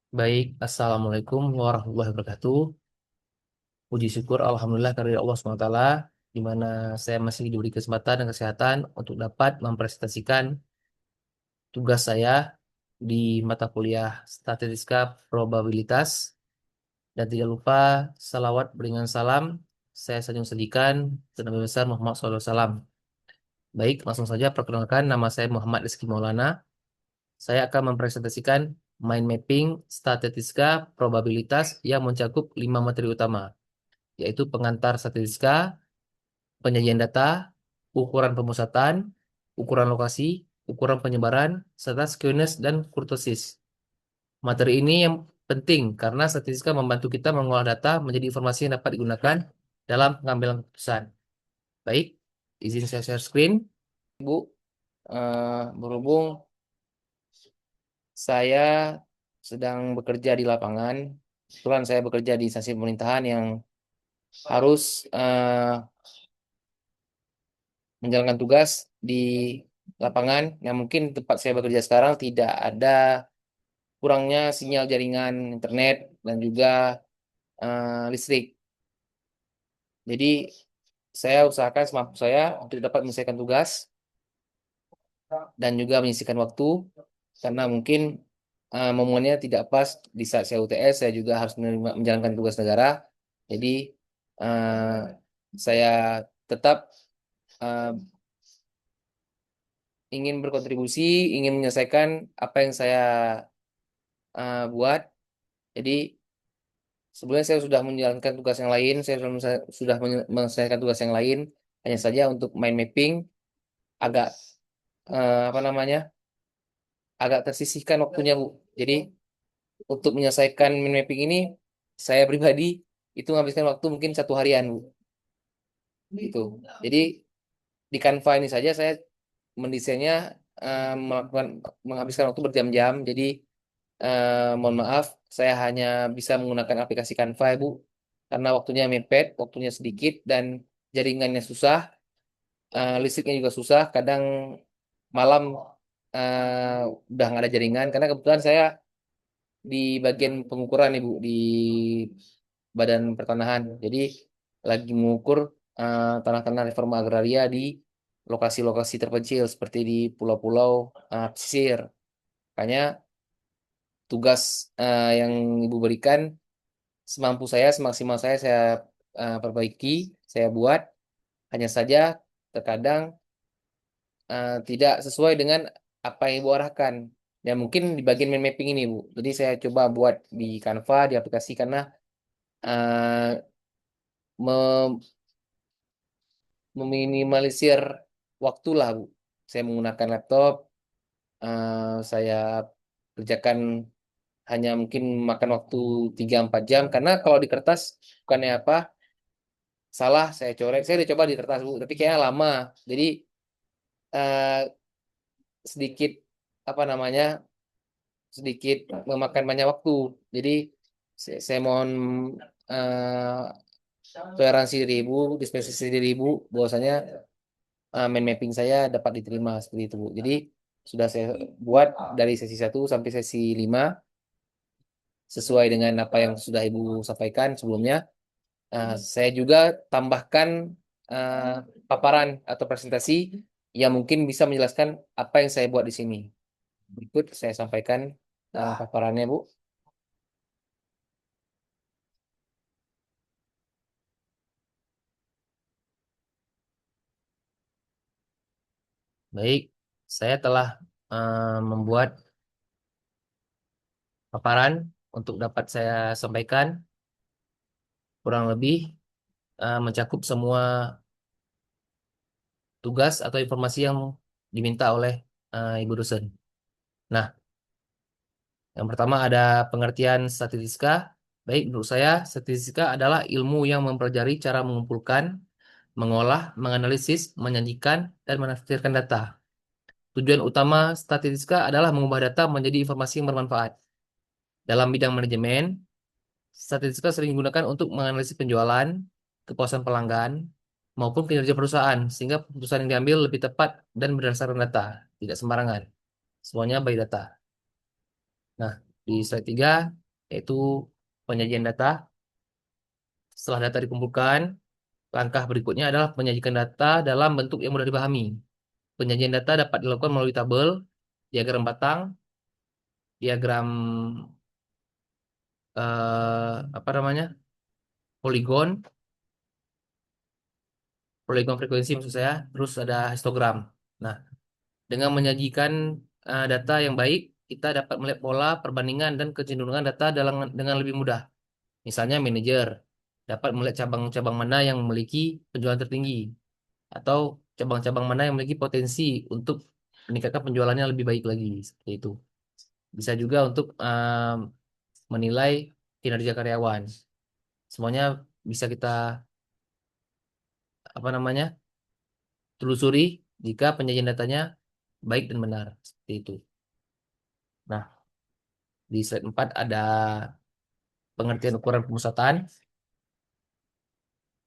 Baik, Assalamualaikum warahmatullahi wabarakatuh. Puji syukur Alhamdulillah karena Allah SWT, di mana saya masih diberi kesempatan dan kesehatan untuk dapat mempresentasikan tugas saya di mata kuliah Statistika Probabilitas. Dan tidak lupa salawat beringan salam, saya sanjung sedikan ke Nabi besar Muhammad SAW. Baik, langsung saja perkenalkan, nama saya Muhammad Rizky Maulana. Saya akan mempresentasikan mind mapping statistika probabilitas yang mencakup 5 materi utama, yaitu pengantar statistika, penyajian data, ukuran pemusatan, ukuran lokasi, ukuran penyebaran, serta skewness dan kurtosis. Materi ini yang penting karena statistika membantu kita mengolah data menjadi informasi yang dapat digunakan dalam pengambilan keputusan. Baik, izin saya share screen. Bu, berhubung saya sedang bekerja di lapangan, kebetulan saya bekerja di instansi pemerintahan yang harus menjalankan tugas di lapangan yang mungkin tempat saya bekerja sekarang tidak ada kurangnya sinyal jaringan internet dan juga listrik. Jadi saya usahakan semampu saya untuk dapat menyelesaikan tugas dan juga menyisihkan waktu karena mungkin momennya tidak pas di saat saya UTS, saya juga harus menjalankan tugas negara. Jadi eh, saya tetap eh, ingin berkontribusi, ingin menyelesaikan apa yang saya buat. Jadi sebelumnya saya sudah menjalankan tugas yang lain, saya sudah menyelesaikan tugas yang lain. Hanya saja untuk mind mapping agak apa namanya, agak tersisihkan waktunya, Bu. Jadi untuk menyelesaikan mind mapping ini, saya pribadi itu menghabiskan waktu mungkin 1 harian, Bu. Gitu. Jadi di Canva ini saja saya mendesainnya melakukan menghabiskan waktu berjam-jam. Jadi mohon maaf, saya hanya bisa menggunakan aplikasi Canva, Bu, karena waktunya mepet, waktunya sedikit, dan jaringannya susah, listriknya juga susah. Kadang malam udah nggak ada jaringan, karena kebetulan saya di bagian pengukuran, Ibu, di Badan Pertanahan. Jadi lagi mengukur tanah-tanah reforma agraria di lokasi-lokasi terpencil seperti di pulau-pulau pesisir. Makanya tugas yang Ibu berikan semampu saya, semaksimal saya perbaiki, saya buat. Hanya saja terkadang tidak sesuai dengan apa yang Ibu arahkan. Dan mungkin di bagian mind mapping ini, Bu. Jadi saya coba buat di Canva, di aplikasi, karena eh, me- meminimalisir waktu lah, Bu. Saya menggunakan laptop, saya kerjakan hanya mungkin makan waktu 3-4 jam, karena kalau di kertas bukannya apa, salah saya coret, saya udah coba di kertas, Bu, tapi kayaknya lama. Jadi eh, sedikit apa namanya, sedikit memakan banyak waktu. Jadi saya mohon eh, toleransi dari Ibu, dispensasi dari Ibu, bahwasanya mind mapping saya dapat diterima seperti itu, Bu. Jadi sudah saya buat dari sesi 1 sampai sesi 5 sesuai dengan apa yang sudah Ibu sampaikan sebelumnya. Saya juga tambahkan eh, paparan atau presentasi yang mungkin bisa menjelaskan apa yang saya buat di sini. Berikut saya sampaikan paparannya, Bu. Baik, saya telah membuat paparan untuk dapat saya sampaikan, kurang lebih mencakup semua tugas atau informasi yang diminta oleh Ibu dosen. Nah, yang pertama ada pengertian statistika. Baik, menurut saya statistika adalah ilmu yang mempelajari cara mengumpulkan, mengolah, menganalisis, menyajikan, dan menafsirkan data. Tujuan utama statistika adalah mengubah data menjadi informasi yang bermanfaat. Dalam bidang manajemen, statistika sering digunakan untuk menganalisis penjualan, kepuasan pelanggan, maupun kinerja perusahaan, sehingga keputusan yang diambil lebih tepat dan berdasarkan data, tidak sembarangan. Semuanya by data. Nah, Di slide 3 yaitu penyajian data. Setelah data dikumpulkan, langkah berikutnya adalah menyajikan data dalam bentuk yang mudah dipahami. Penyajian data dapat dilakukan melalui tabel, diagram batang, diagram apa namanya, poligon, poligon frekuensi maksud saya, terus ada histogram. Nah, dengan menyajikan data yang baik, kita dapat melihat pola, perbandingan, dan kecenderungan data dengan lebih mudah. Misalnya manajer dapat melihat cabang-cabang mana yang memiliki penjualan tertinggi, atau cabang-cabang mana yang memiliki potensi untuk meningkatkan penjualannya lebih baik lagi. Seperti itu. Bisa juga untuk menilai kinerja karyawan. Semuanya bisa kita apa namanya telusuri jika penyajian datanya baik dan benar. Seperti itu. Nah, di slide 4 ada pengertian ukuran pemusatan.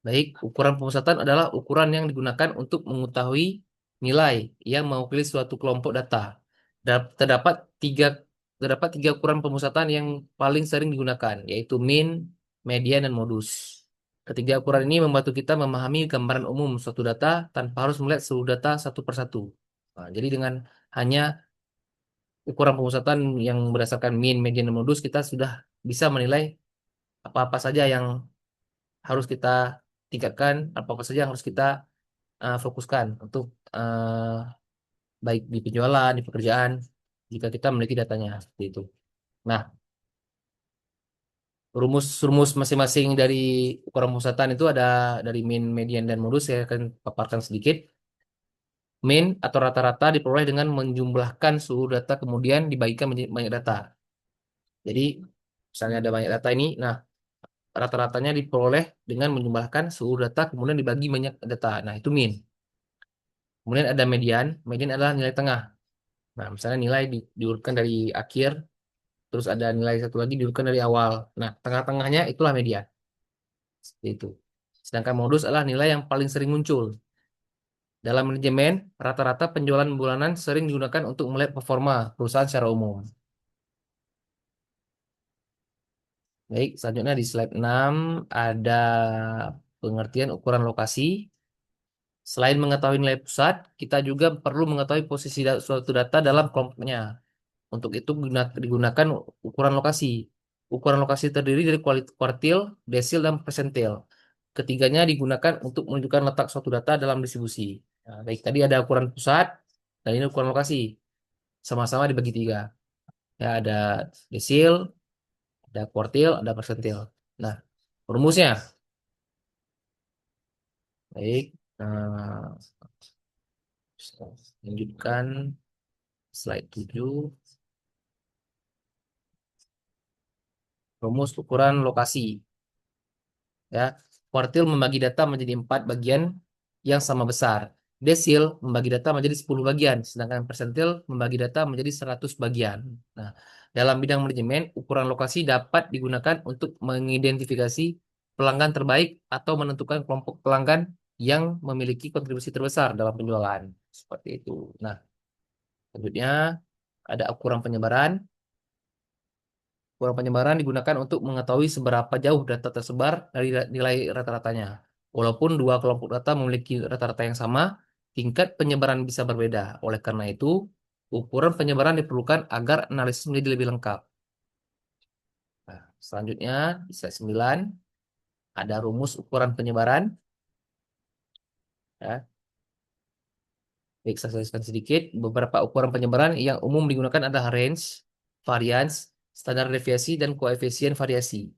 Baik, ukuran pemusatan adalah ukuran yang digunakan untuk mengetahui nilai yang mewakili suatu kelompok data. Terdapat tiga ukuran pemusatan yang paling sering digunakan, yaitu mean, median, dan modus. Ketiga ukuran ini membantu kita memahami gambaran umum suatu data tanpa harus melihat seluruh data satu persatu. Nah, jadi dengan hanya ukuran pemusatan yang berdasarkan mean, median, dan modus, kita sudah bisa menilai apa-apa saja yang harus kita tingkatkan, apa-apa saja yang harus kita fokuskan untuk eh, baik di penjualan, di pekerjaan, jika kita memiliki datanya seperti itu. Nah, rumus-rumus masing-masing dari ukuran pemusatan itu ada dari mean, median, dan modus. Saya akan paparkan sedikit. Mean atau rata-rata diperoleh dengan menjumlahkan seluruh data kemudian dibagikan menjadi banyak data. Jadi, misalnya ada banyak data ini, nah rata-ratanya diperoleh dengan menjumlahkan seluruh data kemudian dibagi banyak data. Nah, itu mean. Kemudian ada median. Median adalah nilai tengah. Nah, misalnya nilai diurutkan dari akhir, terus ada nilai satu lagi diurutkan dari awal. Nah, tengah-tengahnya itulah median. Seperti itu. Sedangkan modus adalah nilai yang paling sering muncul. Dalam manajemen, rata-rata penjualan bulanan sering digunakan untuk melihat performa perusahaan secara umum. Baik, selanjutnya di slide 6 ada pengertian ukuran lokasi. Selain mengetahui nilai pusat, kita juga perlu mengetahui posisi suatu data dalam kelompoknya. Untuk itu digunakan ukuran lokasi. Ukuran lokasi terdiri dari kuartil, desil, dan persentil. Ketiganya digunakan untuk menunjukkan letak suatu data dalam distribusi. Nah, baik, tadi ada ukuran pusat, dan ini ukuran lokasi. Sama-sama dibagi tiga. Ya, ada desil, ada kuartil, ada persentil. Nah, rumusnya. Baik, nah, lanjutkan slide 7. Rumus ukuran lokasi. Ya, kuartil membagi data menjadi 4 bagian yang sama besar. Desil membagi data menjadi 10 bagian, sedangkan persentil membagi data menjadi 100 bagian. Nah, dalam bidang manajemen, ukuran lokasi dapat digunakan untuk mengidentifikasi pelanggan terbaik atau menentukan kelompok pelanggan yang memiliki kontribusi terbesar dalam penjualan. Seperti itu. Nah, selanjutnya ada ukuran penyebaran. Ukuran penyebaran digunakan untuk mengetahui seberapa jauh data tersebar dari nilai rata-ratanya. Walaupun dua kelompok data memiliki rata-rata yang sama, tingkat penyebaran bisa berbeda. Oleh karena itu, ukuran penyebaran diperlukan agar analisis menjadi lebih lengkap. Nah, selanjutnya, di slide 9, ada rumus ukuran penyebaran. Ya, baik, saya jelaskan sedikit. Beberapa ukuran penyebaran yang umum digunakan adalah range, variance, standar deviasi, dan koefisien variasi.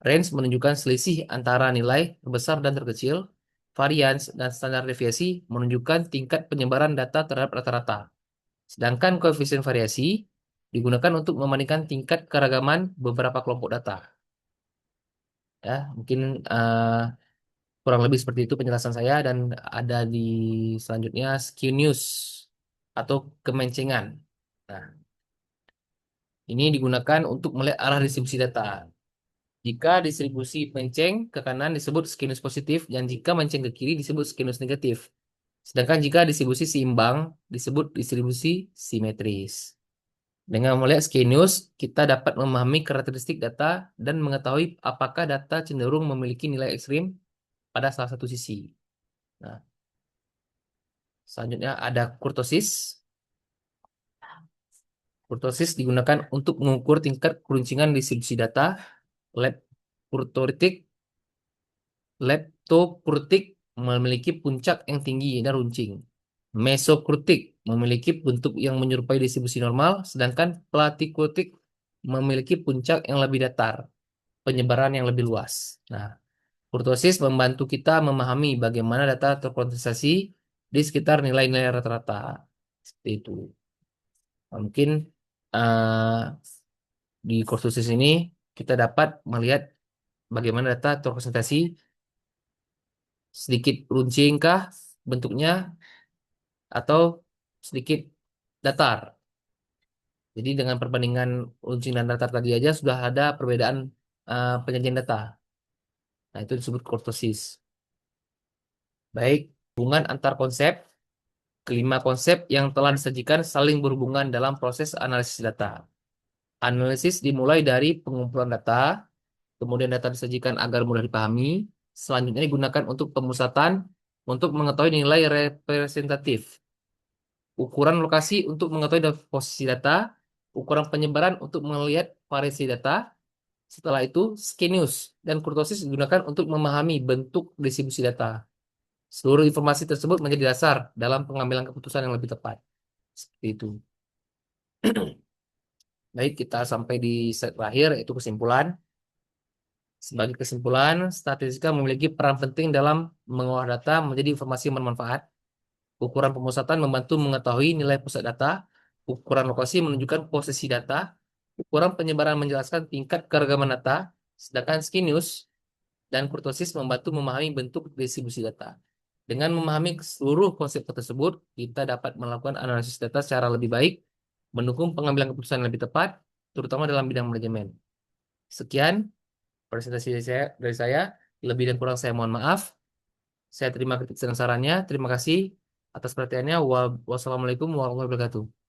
Range menunjukkan selisih antara nilai terbesar dan terkecil. Variance dan standar deviasi menunjukkan tingkat penyebaran data terhadap rata-rata. Sedangkan koefisien variasi digunakan untuk membandingkan tingkat keragaman beberapa kelompok data. Ya, mungkin kurang lebih seperti itu penjelasan saya dan ada di selanjutnya skew news atau kemencengan. Nah, ini digunakan untuk melihat arah distribusi data. Jika distribusi menceng ke kanan disebut skinus positif dan jika menceng ke kiri disebut skinus negatif. Sedangkan jika distribusi seimbang disebut distribusi simetris. Dengan melihat Skenius, kita dapat memahami karakteristik data dan mengetahui apakah data cenderung memiliki nilai ekstrim pada salah satu sisi. Nah, selanjutnya ada kurtosis. Kurtosis digunakan untuk mengukur tingkat keruncingan distribusi data. Leptokurtik, leptokurtik memiliki puncak yang tinggi dan runcing. Mesokrutik memiliki bentuk yang menyerupai distribusi normal, sedangkan platikrutik memiliki puncak yang lebih datar, penyebaran yang lebih luas. Nah, kurtosis membantu kita memahami bagaimana data terkondensasi di sekitar nilai-nilai rata-rata. Seperti itu. Nah, mungkin eh, di kurtosis ini kita dapat melihat bagaimana data terkonsentrasi, sedikit runcing kah bentuknya atau sedikit datar. Jadi dengan perbandingan runcing dan datar tadi aja sudah ada perbedaan penyajian data. Nah, itu disebut kurtosis. Baik, hubungan antar konsep. Kelima konsep yang telah disajikan saling berhubungan dalam proses analisis data. Analisis dimulai dari pengumpulan data, kemudian data disajikan agar mudah dipahami. Selanjutnya digunakan untuk pemusatan untuk mengetahui nilai representatif. Ukuran lokasi untuk mengetahui posisi data, ukuran penyebaran untuk melihat variasi data. Setelah itu, Skenius dan kurtosis digunakan untuk memahami bentuk distribusi data. Seluruh informasi tersebut menjadi dasar dalam pengambilan keputusan yang lebih tepat. Seperti itu. Baik, kita sampai di slide terakhir, yaitu kesimpulan. Sebagai kesimpulan, statistika memiliki peran penting dalam mengolah data menjadi informasi yang bermanfaat. Ukuran pemusatan membantu mengetahui nilai pusat data. Ukuran lokasi menunjukkan posisi data. Ukuran penyebaran menjelaskan tingkat keragaman data. Sedangkan Skenius dan kurtosis membantu memahami bentuk distribusi data. Dengan memahami seluruh konsep tersebut, kita dapat melakukan analisis data secara lebih baik, mendukung pengambilan keputusan yang lebih tepat, terutama dalam bidang manajemen. Sekian presentasi dari saya. Lebih dan kurang saya mohon maaf. Saya terima kritik dan sarannya. Terima kasih atas perhatiannya. Wassalamualaikum warahmatullahi wabarakatuh.